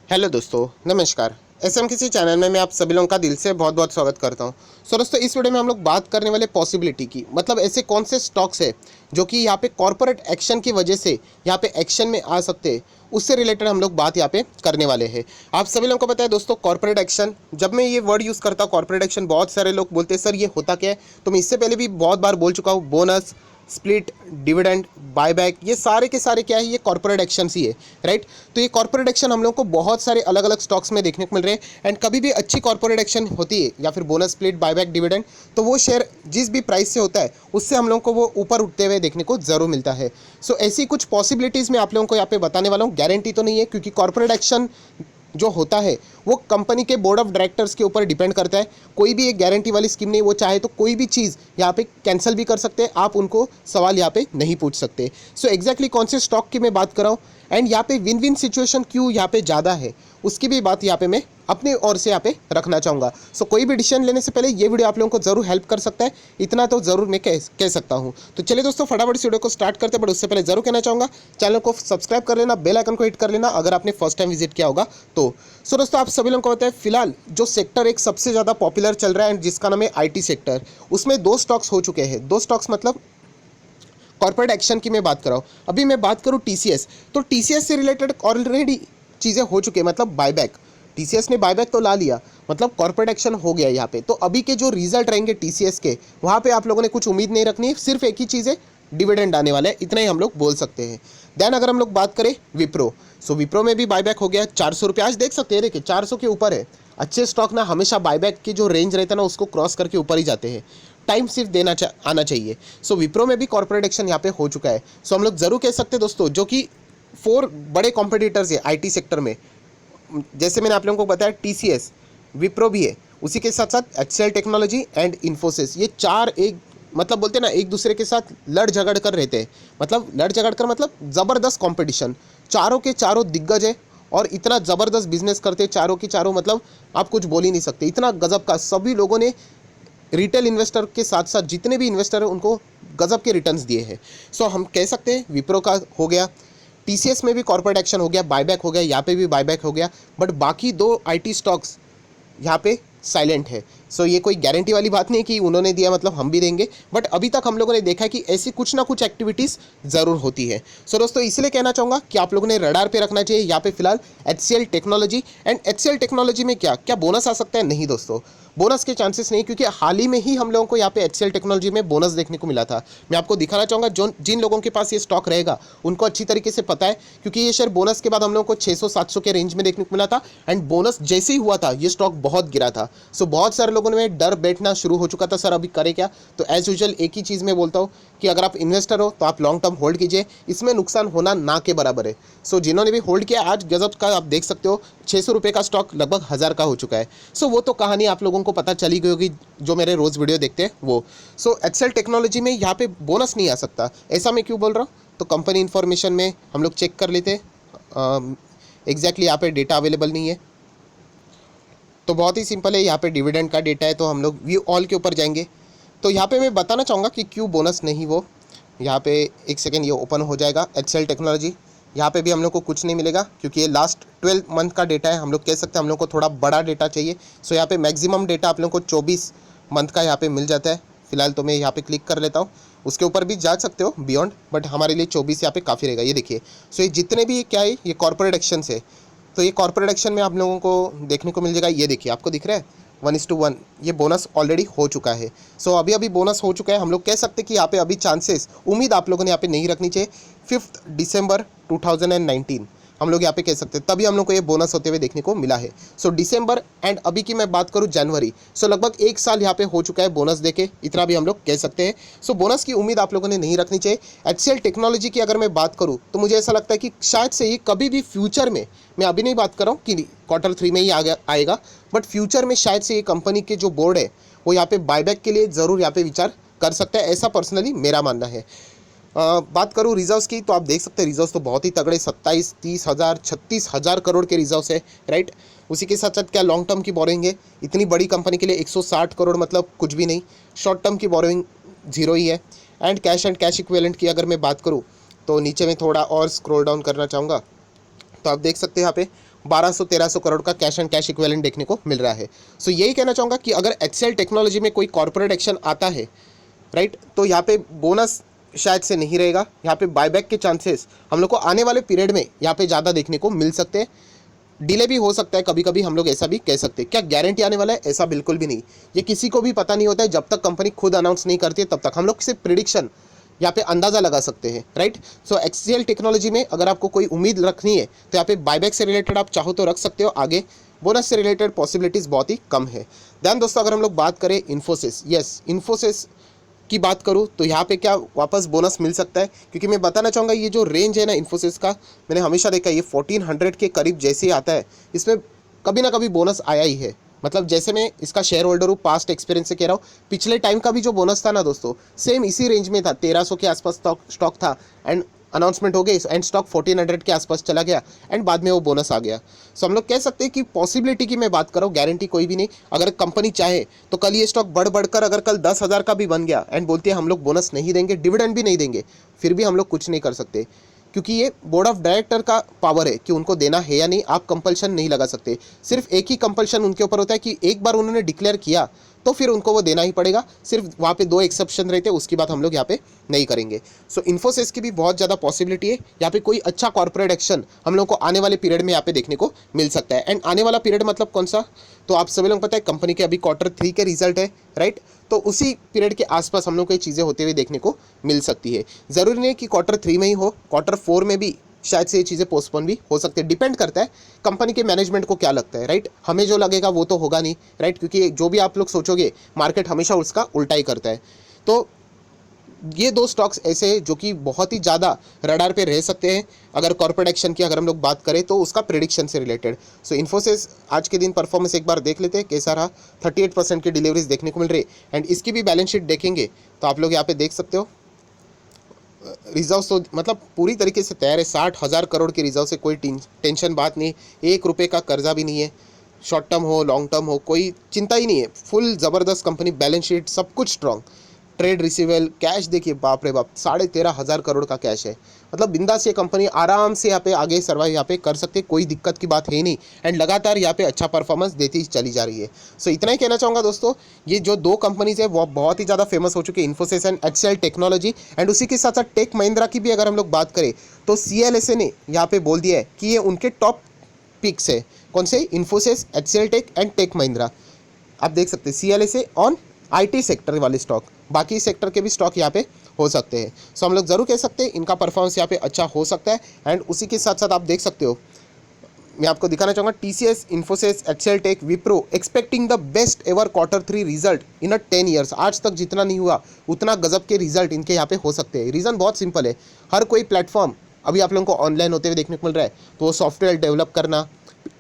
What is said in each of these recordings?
Hello दोस्तों, नमस्कार। SM किसी चैनल में मैं आप सभी लोगों का दिल से बहुत बहुत स्वागत करता हूं। सो दोस्तों, इस वीडियो में हम लोग बात करने वाले पॉसिबिलिटी की, मतलब ऐसे कौन से स्टॉक्स है जो कि यहाँ पे कॉर्पोरेट एक्शन की वजह से यहाँ पे एक्शन में आ सकते हैं, उससे रिलेटेड हम लोग बात यहाँ पे करने वाले हैं। आप सभी लोगों को पता है दोस्तों, कॉर्पोरेट एक्शन, जब मैं ये वर्ड यूज़ करता हूँ कॉर्पोरेट एक्शन, बहुत सारे लोग बोलते हैं सर ये होता क्या है। तो मैं इससे पहले भी बहुत बार बोल चुका हूँ, बोनस, स्प्लिट, डिविडेंड, बायबैक, ये सारे के सारे क्या है, ये कॉर्पोरेट एक्शन ही है, राइट। तो ये कॉर्पोरेट एक्शन हम लोग को बहुत सारे अलग अलग स्टॉक्स में देखने को मिल रहे हैं। एंड कभी भी अच्छी कॉर्पोरेट एक्शन होती है या फिर बोनस, स्प्लिट, बायबैक, डिविडेंड, तो वो शेयर जिस भी प्राइस से होता है उससे हम लोग को वो ऊपर उठते हुए देखने को जरूर मिलता है। सो ऐसी कुछ पॉसिबिलिटीज़ मैं आप लोगों को यहाँ पे बताने वाला हूँ। गारंटी तो नहीं है, क्योंकि कॉर्पोरेट एक्शन जो होता है वो कंपनी के बोर्ड ऑफ डायरेक्टर्स के ऊपर डिपेंड करता है। कोई भी एक गारंटी वाली स्कीम नहीं, वो चाहे तो कोई भी चीज़ यहाँ पे कैंसिल भी कर सकते हैं, आप उनको सवाल यहाँ पे नहीं पूछ सकते। सो एग्जैक्टली कौन से स्टॉक की मैं बात कर रहा हूँ एंड यहाँ पे विन विन सिचुएशन क्यों यहाँ पे ज़्यादा है, उसकी भी बात यहाँ पे मैं अपनी ओर से यहाँ पे रखना चाहूँगा। सो कोई भी डिसीजन लेने से पहले ये वीडियो आप लोगों को जरूर हेल्प कर सकता है, इतना तो जरूर मैं कह सकता हूँ। तो चलिए दोस्तों, फटाफट इस वीडियो को स्टार्ट करते हैं, बट उससे पहले जरूर कहना चाहूँगा चैनल को सब्सक्राइब कर लेना, बेल आइकन को हिट कर लेना अगर आपने फर्स्ट टाइम विजिट किया होगा तो। सो दोस्तों, आप सभी लोगों को पता है फिलहाल जो सेक्टर एक सबसे ज़्यादा पॉपुलर चल रहा है एंड जिसका नाम है आईटी सेक्टर, उसमें दो स्टॉक्स हो चुके हैं। दो स्टॉक्स मतलब कॉर्पोरेट एक्शन की मैं बात कर रहा हूँ। अभी मैं बात करूँ टीसीएस, तो टीसीएस से रिलेटेड ऑलरेडी चीज़ें हो चुकी है, मतलब बायबैक, टीसीएस ने बायबैक तो ला लिया, मतलब कॉर्पोरेट एक्शन हो गया यहाँ पे। तो अभी के जो रिजल्ट रहेंगे टीसीएस के, वहाँ पे आप लोगों ने कुछ उम्मीद नहीं रखनी है, सिर्फ एक ही चीज़ है, डिविडेंड आने वाला है, इतना ही हम लोग बोल सकते हैं। देन अगर हम लोग बात करें विप्रो, सो विप्रो में भी बायबैक हो गया 400 रुपये, आज देख सकते हैं, देखिए 400 के ऊपर है। अच्छे स्टॉक ना हमेशा बायबैक की जो रेंज रहता है ना उसको क्रॉस करके ऊपर ही जाते हैं, टाइम सिर्फ आना चाहिए। सो विप्रो में भी कॉर्पोरेट एक्शन यहाँ पे हो चुका है। सो हम लोग जरूर कह सकते हैं दोस्तों, जो कि 4 बड़े कॉम्पिटिटर्स है आईटी सेक्टर में, जैसे मैंने आप लोगों को बताया टीसीएस, विप्रो भी है, उसी के साथ साथ एचसीएल टेक्नोलॉजी एंड इन्फोसिस, ये चार एक मतलब बोलते हैं ना एक दूसरे के साथ लड़ झगड़ कर रहते हैं, मतलब लड़ झगड़ कर मतलब ज़बरदस्त कंपटीशन, चारों के चारों दिग्गज है और इतना ज़बरदस्त बिजनेस करते हैं चारों की चारों, मतलब आप कुछ बोल ही नहीं सकते, इतना गजब का। सभी लोगों ने रिटेल इन्वेस्टर के साथ साथ जितने भी इन्वेस्टर हैं उनको गजब के रिटर्न्स दिए हैं। सो हम कह सकते हैं विप्रो का हो गया, टीसीएस में भी कॉर्पोरेट एक्शन हो गया, बायबैक हो गया, यहाँ पे भी बायबैक हो गया, बट बाकी दो आईटी स्टॉक्स यहाँ पे साइलेंट है। सो ये कोई गारंटी वाली बात नहीं है कि उन्होंने दिया मतलब हम भी देंगे, बट अभी तक हम लोगों ने देखा है कि ऐसी कुछ ना कुछ एक्टिविटीज़ ज़रूर होती है। सो दोस्तों, इसलिए कहना चाहूँगा कि आप लोगों ने रडार पे रखना चाहिए यहाँ पे फिलहाल HCL technology. And HCL technology में क्या क्या बोनस आ सकता है? नहीं दोस्तों, बोनस के चांसेस नहीं, क्योंकि हाल ही में ही हम लोगों को यहाँ पे एचसीएल टेक्नोलॉजी में बोनस देखने को मिला था। मैं आपको दिखाना चाहूँगा, जो जिन लोगों के पास ये स्टॉक रहेगा उनको अच्छी तरीके से पता है, क्योंकि ये शेयर बोनस के बाद हम लोगों को 600-700 के रेंज में देखने को मिला था एंड बोनस जैसे ही हुआ था ये स्टॉक बहुत गिरा था। सो बहुत सारे लोगों ने डर बैठना शुरू हो चुका था, सर अभी करे क्या। तो एज यूजुअल एक ही चीज़ मैं बोलता हूँ कि अगर आप इन्वेस्टर हो तो आप लॉन्ग टर्म होल्ड कीजिए, इसमें नुकसान होना ना के बराबर है। सो जिन्होंने भी होल्ड किया, आज गजब का आप देख सकते हो, 600 रुपये का स्टॉक लगभग 1000 का हो चुका है। सो वो तो कहानी आप लोगों को पता चली गई होगी जो मेरे रोज़ वीडियो देखते हैं वो। सो एचसीएल टेक्नोलॉजी में यहाँ पे बोनस नहीं आ सकता, ऐसा मैं क्यों बोल रहा हूँ? तो कंपनी इन्फॉर्मेशन में हम लोग चेक कर लेते हैं, एग्जैक्टली यहाँ पे डेटा अवेलेबल नहीं है, तो बहुत ही सिंपल है, यहाँ पे डिविडेंड का डेटा है, तो हम लोग व्यू ऑल के ऊपर जाएंगे। तो यहाँ पे मैं बताना चाहूँगा कि क्यों बोनस नहीं, वो यहाँ पे एक सेकेंड ये ओपन हो जाएगा एचसीएल टेक्नोलॉजी। यहाँ पे भी हम लोग को कुछ नहीं मिलेगा, क्योंकि ये लास्ट 12 मंथ का डेटा है, हम लोग कह सकते हैं हम लोग को थोड़ा बड़ा डेटा चाहिए। सो यहाँ पे मैक्सिमम डेटा आप लोग को 24 मंथ का यहाँ पे मिल जाता है। फिलहाल तो मैं यहाँ पे क्लिक कर लेता हूँ, उसके ऊपर भी जा सकते हो बियॉन्ड, बट हमारे लिए 24 यहाँ पे काफ़ी रहेगा। ये देखिए, सो ये जितने भी क्या है ये कॉर्पोरेट एक्शन है, तो ये कॉर्पोरेट एक्शन में आप लोगों को देखने को मिल जाएगा। ये देखिए, आपको दिख रहा है 1:1, ये बोनस ऑलरेडी हो चुका है। सो अभी अभी बोनस हो चुका है, हम लोग कह सकते हैं कि यहाँ पे अभी चांसेस, उम्मीद आप लोगों ने यहाँ पे नहीं रखनी चाहिए। 5 दिसंबर 2019 हम लोग यहाँ पे कह सकते हैं, तभी हम लोग को ये बोनस होते हुए देखने को मिला है। सो दिसंबर एंड अभी की मैं बात करूँ जनवरी, सो लगभग 1 साल यहाँ पे हो चुका है बोनस देके, इतना भी हम लोग कह सकते हैं। सो बोनस की उम्मीद आप लोगों ने नहीं रखनी चाहिए। एचसीएल टेक्नोलॉजी की अगर मैं बात करूँ तो मुझे ऐसा लगता है कि शायद से ये कभी भी फ्यूचर में, मैं अभी नहीं बात कर रहा हूँ कि Q3 में ही आएगा, बट फ्यूचर में शायद से ये कंपनी के जो बोर्ड है वो यहाँ पे बायबैक के लिए ज़रूर यहाँ पे विचार कर सकता है, ऐसा पर्सनली मेरा मानना है। बात करूँ रिजर्व्स की, तो आप देख सकते हैं रिजर्व्स तो बहुत ही तगड़े, 27-30 हज़ार 36 हज़ार करोड़ के रिजर्व्स है, राइट। उसी के साथ साथ क्या लॉन्ग टर्म की बोरोइंग है, इतनी बड़ी कंपनी के लिए 160 करोड़ मतलब कुछ भी नहीं। शॉर्ट टर्म की बोरोइंग 0 ही है। एंड कैश इक्विवेलेंट की अगर मैं बात करूँ तो नीचे में थोड़ा और स्क्रॉल डाउन करना चाहूँगा, तो आप देख सकते हैं यहाँ पे 1200-1300 करोड़ का कैश एंड कैश इक्विवेलेंट देखने को मिल रहा है। सो यही कहना चाहूँगा कि अगर एचसीएल टेक्नोलॉजी में कोई कॉर्पोरेट एक्शन आता है, राइट, तो यहाँ पे बोनस शायद से नहीं रहेगा, यहाँ पे बायबैक के चांसेस हम लोग को आने वाले पीरियड में यहाँ पे ज़्यादा देखने को मिल सकते हैं। डिले भी हो सकता है कभी कभी, हम लोग ऐसा भी कह सकते हैं। क्या गारंटी आने वाला है? ऐसा बिल्कुल भी नहीं। ये किसी को भी पता नहीं होता है, जब तक कंपनी खुद अनाउंस नहीं करती है तब तक हम लोग सिर्फ प्रिडिक्शन यहाँ पे अंदाज़ा लगा सकते हैं, राइट। सो एचसीएल टेक्नोलॉजी में अगर आपको कोई उम्मीद रखनी है तो यहाँ पे बायबैक से रिलेटेड आप चाहो तो रख सकते हो, आगे बोनस से रिलेटेड पॉसिबिलिटीज़ बहुत ही कम है। दैन दोस्तों अगर हम लोग बात करें इन्फोसिस, यस, इन्फोसिस की बात करूँ तो यहाँ पे क्या वापस बोनस मिल सकता है, क्योंकि मैं बताना चाहूँगा ये जो रेंज है ना इन्फोसिस का, मैंने हमेशा देखा है ये 1400 के करीब जैसे ही आता है इसमें कभी ना कभी बोनस आया ही है। मतलब जैसे मैं इसका शेयर होल्डर हूँ, पास्ट एक्सपीरियंस से कह रहा हूँ, पिछले टाइम का भी जो बोनस था ना दोस्तों सेम इसी रेंज में था, 1300 के आसपास स्टॉक था एंड अनाउंसमेंट हो गई एंड स्टॉक 1400 के आसपास चला गया एंड बाद में वो बोनस आ गया। सो हम लोग कह सकते हैं कि पॉसिबिलिटी की मैं बात कर रहा हूँ, गारंटी कोई भी नहीं। अगर कंपनी चाहे तो कल ये स्टॉक बढ़कर अगर कल 10,000 का भी बन गया एंड बोलती है हम लोग बोनस नहीं देंगे, डिविडेंड भी नहीं देंगे, फिर भी हम लोग कुछ नहीं कर सकते, क्योंकि ये बोर्ड ऑफ डायरेक्टर का पावर है कि उनको देना है या नहीं। आप कंपल्शन नहीं लगा सकते, सिर्फ एक ही कंपल्शन उनके ऊपर होता है कि एक बार उन्होंने डिक्लेयर किया तो फिर उनको वो देना ही पड़ेगा। सिर्फ वहाँ पे 2 एक्सेप्शन रहते हैं, उसकी बात हम लोग यहाँ पे नहीं करेंगे। सो इन्फोसिस की भी बहुत ज़्यादा पॉसिबिलिटी है, यहाँ पे कोई अच्छा कॉर्पोरेट एक्शन हम लोग को आने वाले पीरियड में यहाँ पे देखने को मिल सकता है। एंड आने वाला पीरियड मतलब कौन सा, तो आप सभी लोग पता है कंपनी के अभी Q3 के रिजल्ट है, राइट, तो उसी पीरियड के आसपास हम लोग को ये चीज़ें होते हुए देखने को मिल सकती है। ज़रूरी नहीं कि Q3 में ही हो, Q4 में भी शायद से ये चीज़ें पोस्टपोन भी हो सकती है, डिपेंड करता है कंपनी के मैनेजमेंट को क्या लगता है, राइट। हमें जो लगेगा वो तो होगा नहीं, राइट, क्योंकि जो भी आप लोग सोचोगे मार्केट हमेशा उसका उल्टा ही करता है। तो ये 2 स्टॉक्स ऐसे हैं जो कि बहुत ही ज़्यादा रडार पे रह सकते हैं अगर कॉर्पोरेट एक्शन की अगर हम लोग बात करें तो उसका प्रेडिक्शन से रिलेटेड। सो इन्फोसिस आज के दिन परफॉर्मेंस एक बार देख लेते हैं कैसा रहा, 38% की डिलीवरीज देखने को मिल रही है एंड इसकी भी बैलेंस शीट देखेंगे तो आप लोग यहाँ पे देख सकते हो रिजर्व तो मतलब पूरी तरीके से तैयार है, 60,000 करोड़ की रिजर्व से कोई टेंशन बात नहीं, 1 रुपये का कर्जा भी नहीं है, शॉर्ट टर्म हो लॉन्ग टर्म हो कोई चिंता ही नहीं है, फुल ज़बरदस्त कंपनी, बैलेंस शीट सब कुछ स्ट्रॉन्ग, ट्रेड रिसीवेबल, कैश देखिए बाप रे बाप 13,500 करोड़ का कैश है। मतलब बिंदास ये कंपनी आराम से यहाँ पे आगे सर्वाइव यहाँ पे कर सकते, कोई दिक्कत की बात है नहीं एंड लगातार यहाँ पे अच्छा परफॉर्मेंस देती चली जा रही है। सो इतना ही कहना चाहूँगा दोस्तों, ये जो 2 कंपनीज है वो बहुत ही ज़्यादा फेमस हो चुकी है, Infosys and HCL technology. And उसी के साथ साथ टेक महिंद्रा की भी अगर हम लोग बात करें तो CLSA ने यहाँ पे बोल दिया है कि ये उनके टॉप पिक्स है, कौन से, Infosys, HCL tech and tech Mahindra. आप देख सकते हैं CLSA ऑन IT सेक्टर वाले स्टॉक, बाकी सेक्टर के भी स्टॉक यहाँ पे हो सकते हैं। सो हम लोग ज़रूर कह सकते हैं इनका परफॉर्मेंस यहाँ पे अच्छा हो सकता है। एंड उसी के साथ साथ आप देख सकते हो, मैं आपको दिखाना चाहूँगा TCS, Infosys, HCL tech, Wipro expecting the best ever Q3 result in a 10 years. आज तक जितना नहीं हुआ उतना गजब के रिजल्ट इनके यहाँ पे हो सकते हैं। रीज़न बहुत सिंपल है, हर कोई प्लेटफॉर्म अभी आप लोगों को ऑनलाइन होते हुए देखने को मिल रहा है, तो वो सॉफ्टवेयर डेवलप करना,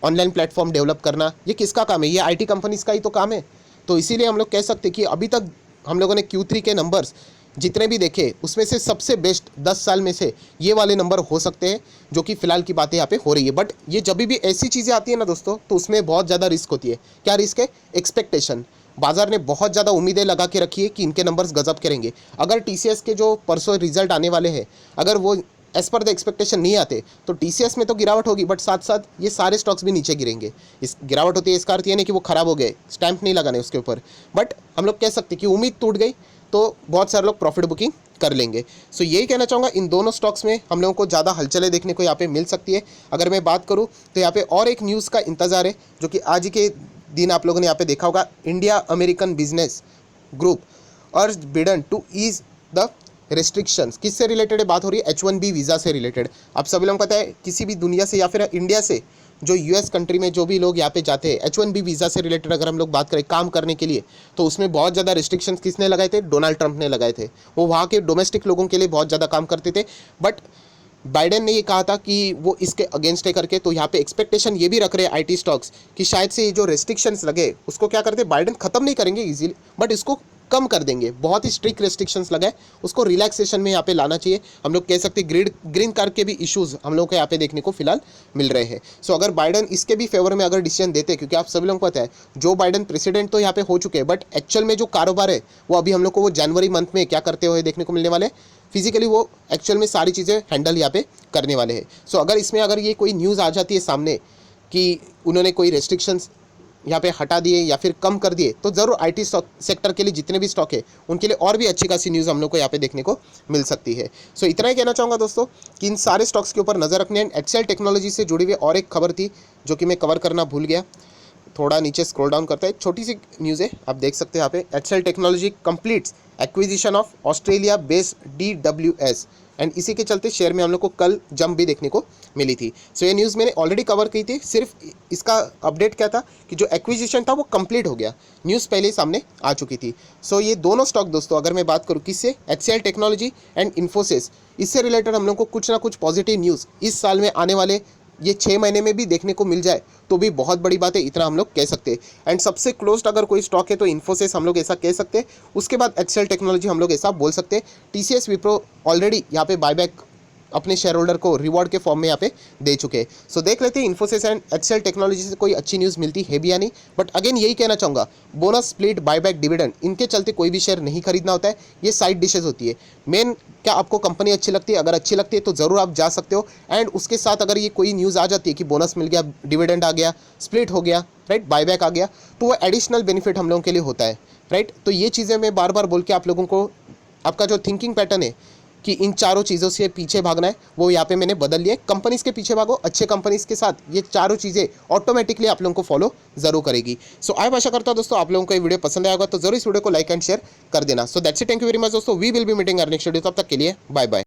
ऑनलाइन प्लेटफॉर्म डेवलप करना, ये किसका काम है, ये IT कंपनीज का ही तो काम है। तो इसीलिए हम लोग कह सकते हैं कि अभी तक हम लोगों ने Q3 के नंबर्स जितने भी देखे उसमें से सबसे बेस्ट 10 साल में से ये वाले नंबर हो सकते हैं, जो कि फिलहाल की बातें यहाँ पे हो रही है। बट ये जब भी ऐसी चीज़ें आती है ना दोस्तों तो उसमें बहुत ज़्यादा रिस्क होती है। क्या रिस्क है, एक्सपेक्टेशन। बाजार ने बहुत ज़्यादा उम्मीदें लगा के रखी है कि इनके नंबर्स गजब करेंगे। अगर TCS के जो परसों रिजल्ट आने वाले हैं अगर वो एज़ पर द एक्सपेक्टेशन नहीं आते तो TCS में तो गिरावट होगी, बट साथ साथ ये सारे स्टॉक्स भी नीचे गिरेंगे। इस गिरावट होती है इसका अर्थ ये नहीं कि वो ख़राब हो गए, स्टैंप नहीं लगाने उसके ऊपर, बट हम लोग कह सकते हैं कि उम्मीद टूट गई तो बहुत सारे लोग प्रॉफिट बुकिंग कर लेंगे। सो यही कहना चाहूँगा, इन दोनों स्टॉक्स में हम लोगों को ज़्यादा हलचलें देखने को यहाँ पे मिल सकती है। अगर मैं बात करूँ तो यहाँ पे और एक न्यूज़ का इंतज़ार है जो कि आज के दिन आप लोगों ने यहाँ पे देखा होगा, India American business group urge Biden to ease the restrictions. किससे रिलेटेड है बात हो रही है, H1B वीज़ा से रिलेटेड। आप सभी लोगों को पता है किसी भी दुनिया से या फिर इंडिया से जो US कंट्री में जो भी लोग यहाँ पे जाते हैं H1B वीज़ा से रिलेटेड अगर हम लोग बात करें काम करने के लिए, तो उसमें बहुत ज़्यादा रिस्ट्रिक्शंस किसने लगाए थे, डोनाल्ड ट्रंप ने लगाए थे। वो वहाँ के डोमेस्टिक लोगों के लिए बहुत ज़्यादा काम करते थे, बट बाइडेन ने ये कहा था कि वो इसके अगेंस्ट है करके। तो यहाँ पे एक्सपेक्टेशन ये भी रख रहे हैं IT स्टॉक्स कि शायद से ये जो रेस्ट्रिक्शंस लगे उसको क्या करते, बाइडेन ख़त्म नहीं करेंगे इजीली, बट इसको कम कर देंगे। बहुत ही स्ट्रिक्ट रेस्ट्रिक्शंस लगाए, उसको रिलैक्सेशन में यहाँ पे लाना चाहिए। हम लोग कह सकते हैं ग्रीन कार्ड के भी इश्यूज़ हम लोग को यहाँ पे देखने को फिलहाल मिल रहे हैं। सो अगर बाइडेन इसके भी फेवर में अगर डिसीजन देते, क्योंकि आप सभी लोगों को पता है जो बाइडेन प्रेसिडेंट तो यहाँ पे हो चुके हैं, बट एक्चुअल में जो कारोबार है वो अभी हम लोग को वो जनवरी मंथ में क्या करते हुए देखने को मिलने वाले, फिजिकली वो एक्चुअल में सारी चीज़ें हैंडल यहाँ पे करने वाले हैं। सो अगर इसमें अगर ये कोई न्यूज़ आ जाती है सामने कि उन्होंने कोई रेस्ट्रिक्शंस यहाँ पे हटा दिए या फिर कम कर दिए, तो ज़रूर आईटी सेक्टर के लिए जितने भी स्टॉक है उनके लिए और भी अच्छी खासी न्यूज़ हम लोग को यहाँ पे देखने को मिल सकती है। सो इतना ही कहना चाहूँगा दोस्तों कि इन सारे स्टॉक्स के ऊपर नज़र रखने। एंड एचसीएल टेक्नोलॉजी से जुड़ी हुई और एक खबर थी जो कि मैं कवर करना भूल गया, थोड़ा नीचे स्क्रॉल डाउन करता है, छोटी सी न्यूज़ है, आप देख सकते हैं यहाँ पे। HCL technology completes acquisition of Australia based DWS, and इसी के चलते शेयर में हम लोग को कल जंप भी देखने को मिली थी। सो ये न्यूज़ मैंने ऑलरेडी कवर की थी, सिर्फ इसका अपडेट क्या था कि जो एक्विजिशन था वो कंप्लीट हो गया, न्यूज़ पहले ही सामने आ चुकी थी। सो ये दोनों स्टॉक दोस्तों, अगर मैं बात करूँ किससे, एचसीएल टेक्नोलॉजी एंड इन्फोसिस, इससे रिलेटेड हम लोग को कुछ ना कुछ पॉजिटिव न्यूज़ इस साल में आने वाले ये 6 महीने में भी देखने को मिल जाए तो भी बहुत बड़ी बात है, इतना हम लोग कह सकते हैं। एंड सबसे क्लोज्ड अगर कोई स्टॉक है तो इन्फोसिस हम लोग ऐसा कह सकते हैं, उसके बाद एचसीएल टेक्नोलॉजी हम लोग ऐसा बोल सकते हैं। टीसीएस विप्रो ऑलरेडी यहाँ पे बायबैक अपने शेयर होल्डर को रिवॉर्ड के फॉर्म में यहाँ पे दे चुके हैं। सो देख लेते हैं इन्फोसिस एंड एचसीएल टेक्नोलॉजी से कोई अच्छी न्यूज़ मिलती है भी या नहीं। बट अगेन यही कहना चाहूँगा, बोनस, स्प्लिट, बायबैक, डिविडेंड, इनके चलते कोई भी शेयर नहीं खरीदना होता है, ये साइड डिशेज होती है। मेन क्या आपको कंपनी अच्छी लगती है, अगर अच्छी लगती है तो ज़रूर आप जा सकते हो। एंड उसके साथ अगर ये कोई न्यूज़ आ जाती है कि बोनस मिल गया, डिविडेंड आ गया, स्प्लिट हो गया, राइट, बायबैक आ गया, तो वो एडिशनल बेनिफिट हम लोगों के लिए होता है, राइट। तो ये चीज़ें मैं बार बार बोल के आप लोगों को, आपका जो थिंकिंग पैटर्न है कि इन चारों चीज़ों से पीछे भागना है, वो यहाँ पे मैंने बदल लिया। कंपनीज़ के पीछे भागो, अच्छे कंपनीज़ के साथ, ये चारों चीज़ें ऑटोमेटिकली आप लोगों को फॉलो जरूर करेगी। सो आई आशा करता हूँ दोस्तों आप लोगों को ये वीडियो पसंद आएगा, तो जरूर इस वीडियो को लाइक एंड शेयर कर देना। So that's it, thank you very much दोस्तों, we will be meeting our next video, तब तक के लिए बाय बाय।